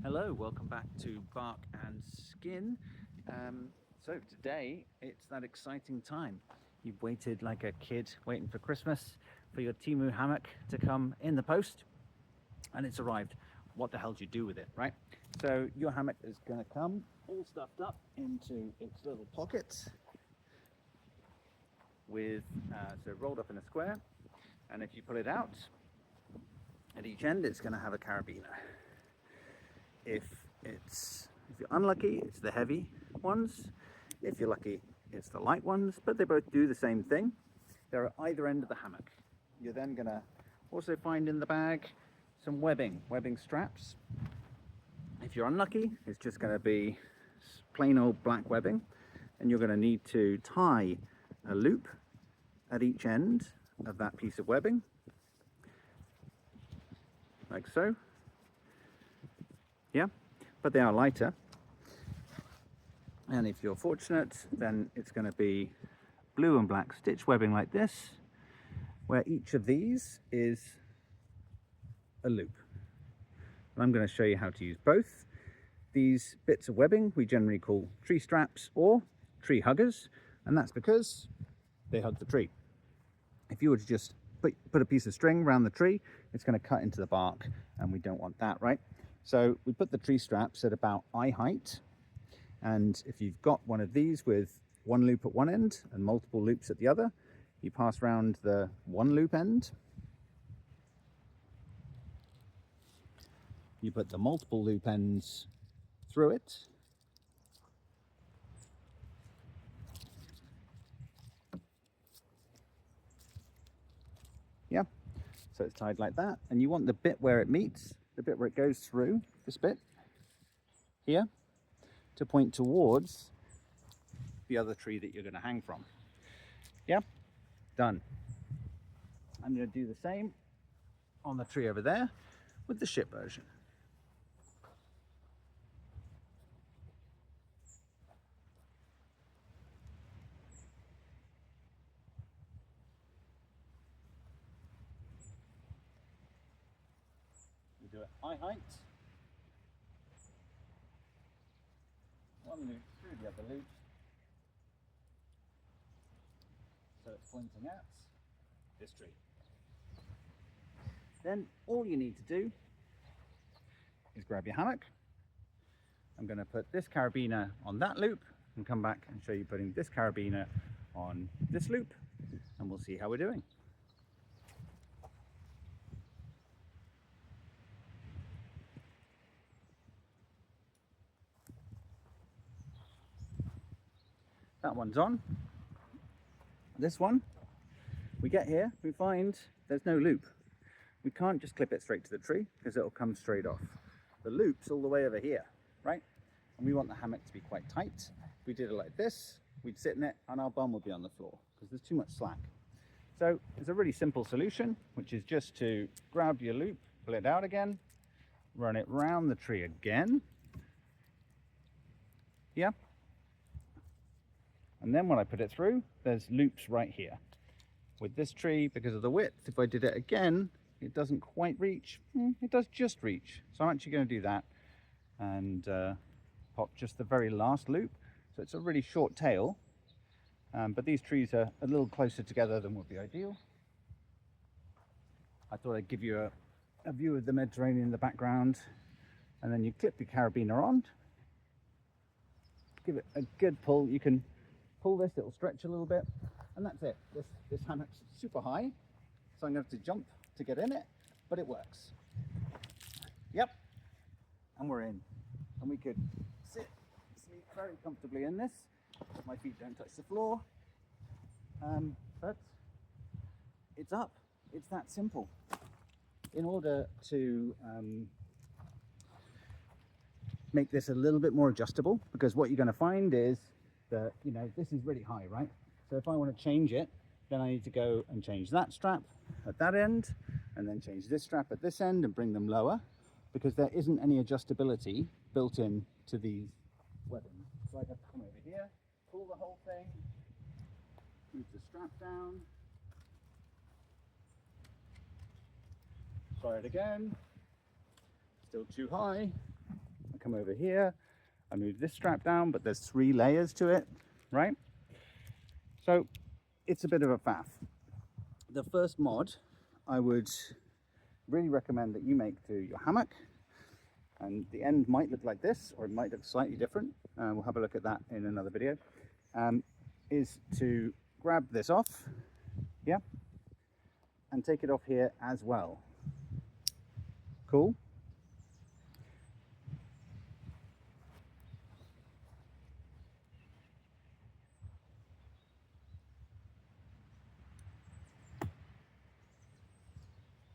Hello, welcome back to Bark and Skin. So today it's that exciting time. You've waited like a kid waiting for Christmas for your Timu hammock to come in the post, and it's arrived. What the hell do you do with it, right? So your hammock is going to come all stuffed up into its little pockets with so rolled up in a square, and if you pull it out at each end, it's going to have a carabiner. If you're unlucky, it's the heavy ones. If you're lucky, it's the light ones, but they both do the same thing. They're at either end of the hammock. You're then gonna also find in the bag some webbing straps. If you're unlucky, it's just gonna be plain old black webbing, and you're gonna need to tie a loop at each end of that piece of webbing, like so. Yeah, but they are lighter, and if you're fortunate, then it's going to be blue and black stitch webbing like this, where each of these is a loop. And I'm going to show you how to use both. These bits of webbing we generally call tree straps or tree huggers, and that's because they hug the tree. If you were to just put a piece of string around the tree, it's going to cut into the bark, and we don't want that, right? So we put the tree straps at about eye height, and if you've got one of these with one loop at one end and multiple loops at the other, you pass around the one loop end, you put the multiple loop ends through it, yeah, so it's tied like that, and you want the bit where it meets, the bit where it goes through, this bit here, to point towards the other tree that you're going to hang from. Yeah, done. I'm going to do the same on the tree over there with the ship version. We do it eye height, one loop through the other loop, so it's pointing at this tree. Then all you need to do is grab your hammock. I'm going to put this carabiner on that loop and come back and show you putting this carabiner on this loop, and we'll see how we're doing. That one's on. This one, we get here, we find there's no loop. We can't just clip it straight to the tree because it'll come straight off. The loop's all the way over here, right? And we want the hammock to be quite tight. If we did it like this, we'd sit in it and our bum would be on the floor because there's too much slack. So it's a really simple solution, which is just to grab your loop, pull it out again, run it round the tree again. Yeah. And then when I put it through, there's loops right here. With this tree, because of the width, if I did it again, it doesn't quite reach. It does just reach. So I'm actually going to do that and pop just the very last loop. So it's a really short tail, but these trees are a little closer together than would be ideal. I thought I'd give you a view of the Mediterranean in the background, and then you clip your carabiner on, give it a good pull. You can pull this, it'll stretch a little bit, and that's it. This hammock's super high, so I'm going to have to jump to get in it, but it works. Yep, and we're in. And we could sleep very comfortably in this. My feet don't touch the floor, but it's up. It's that simple. In order to make this a little bit more adjustable, because what you're going to find is that, you know, this is really high, right? So if I want to change it, then I need to go and change that strap at that end, and then change this strap at this end and bring them lower, because there isn't any adjustability built in to these webbing. So I'd have to come over here, pull the whole thing, move the strap down, try it again, still too high, come over here, I move this strap down, but there's 3 layers to it, right? So it's a bit of a faff. The first mod I would really recommend that you make to your hammock, and the end might look like this, or it might look slightly different. We'll have a look at that in another video. Is to grab this off, yeah, and take it off here as well. Cool.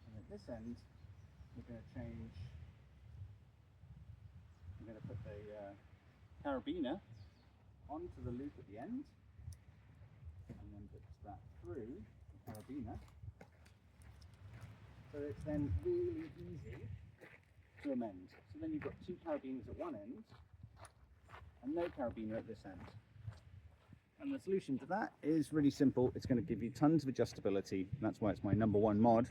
And at this end, we're going to change. I'm going to put the carabiner onto the loop at the end, and then put that through the carabiner. So it's then really easy to amend. So then you've got 2 carabiners at one end and no carabiner at this end. And the solution to that is really simple. It's going to give you tons of adjustability, and that's why it's my #1 mod.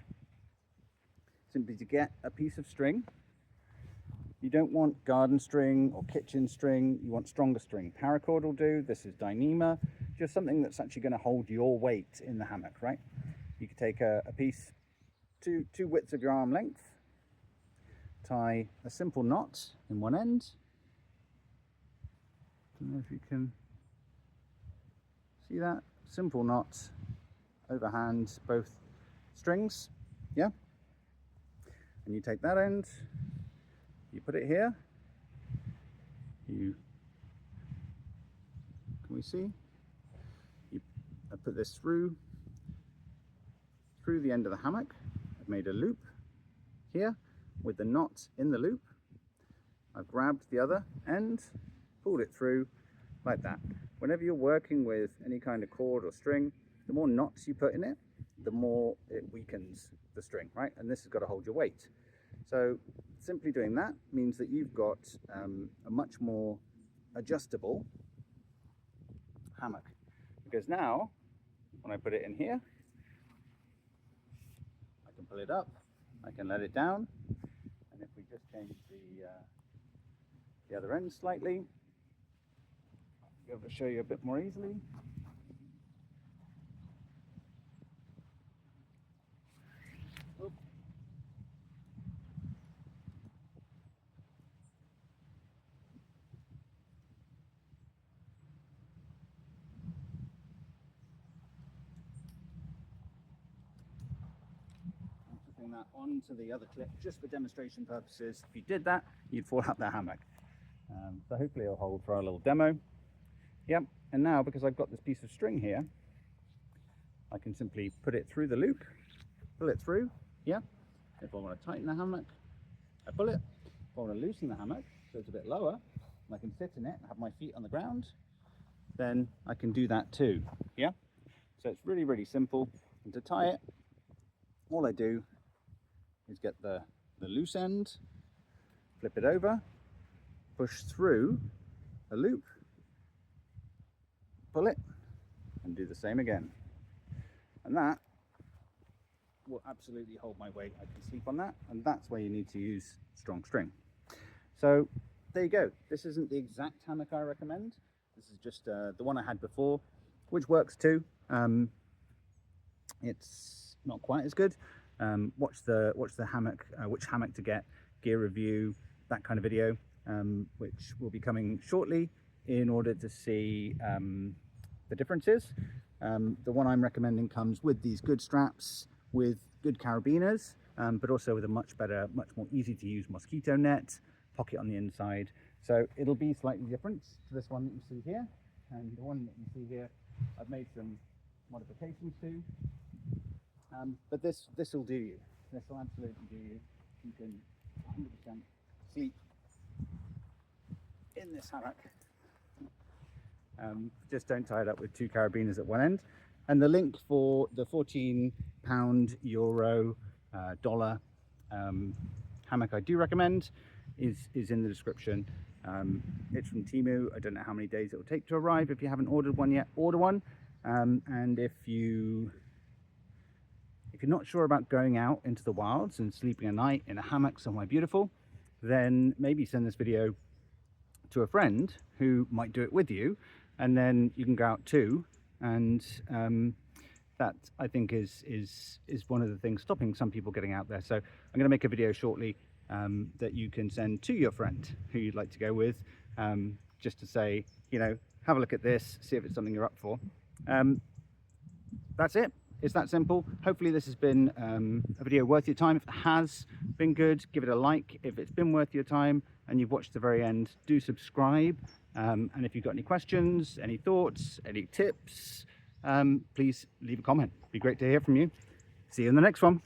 Simply to get a piece of string. You don't want garden string or kitchen string, you want stronger string. Paracord will do, this is Dyneema, just something that's actually going to hold your weight in the hammock, right? You can take a piece, two widths of your arm length, tie a simple knot in one end. Don't know if you can see that, simple knot overhand both strings, yeah? And you take that end, you put it here, can we see? I put this through the end of the hammock. I've made a loop here with the knot in the loop. I've grabbed the other end, pulled it through like that. Whenever you're working with any kind of cord or string, the more knots you put in it, the more it weakens the string, right? And this has got to hold your weight. So simply doing that means that you've got a much more adjustable hammock. Because now, when I put it in here, I can pull it up, I can let it down, and if we just change the other end slightly, I'll be able to show you a bit more easily. That onto the other clip just for demonstration purposes. If you did that, you'd fall out the hammock. So hopefully it'll hold for our little demo. Yep, and now because I've got this piece of string here, I can simply put it through the loop, pull it through, yeah. If I want to tighten the hammock, I pull it. If I want to loosen the hammock so it's a bit lower, and I can sit in it and have my feet on the ground, then I can do that too, yeah. So it's really, really simple. And to tie it, all I do is get the loose end, flip it over, push through a loop, pull it, and do the same again. And that will absolutely hold my weight. I can sleep on that, and that's where you need to use strong string. So there you go. This isn't the exact hammock I recommend. This is just the one I had before, which works too. It's not quite as good. Watch the hammock, which hammock to get, gear review, that kind of video, which will be coming shortly in order to see the differences. The one I'm recommending comes with these good straps, with good carabiners, but also with a much more easy to use mosquito net, pocket on the inside. So it'll be slightly different to this one that you see here, and the one that you see here I've made some modifications to. But this will do you. This will absolutely do you. You can 100% sleep in this hammock. Just don't tie it up with 2 carabiners at one end. And the link for the £14, euro, dollar hammock I do recommend is in the description. It's from Temu. I don't know how many days it will take to arrive. If you haven't ordered one yet, order one. And if you're not sure about going out into the wilds and sleeping a night in a hammock somewhere beautiful, then maybe send this video to a friend who might do it with you, and then you can go out too. And that, I think, is one of the things stopping some people getting out there. So I'm going to make a video shortly that you can send to your friend who you'd like to go with, just to say, you know, have a look at this, see if it's something you're up for. That's it. It's that simple. Hopefully this has been a video worth your time. If it has been good, give it a like. If it's been worth your time and you've watched the very end, do subscribe. And if you've got any questions, any thoughts, any tips, please leave a comment. It'd be great to hear from you. See you in the next one.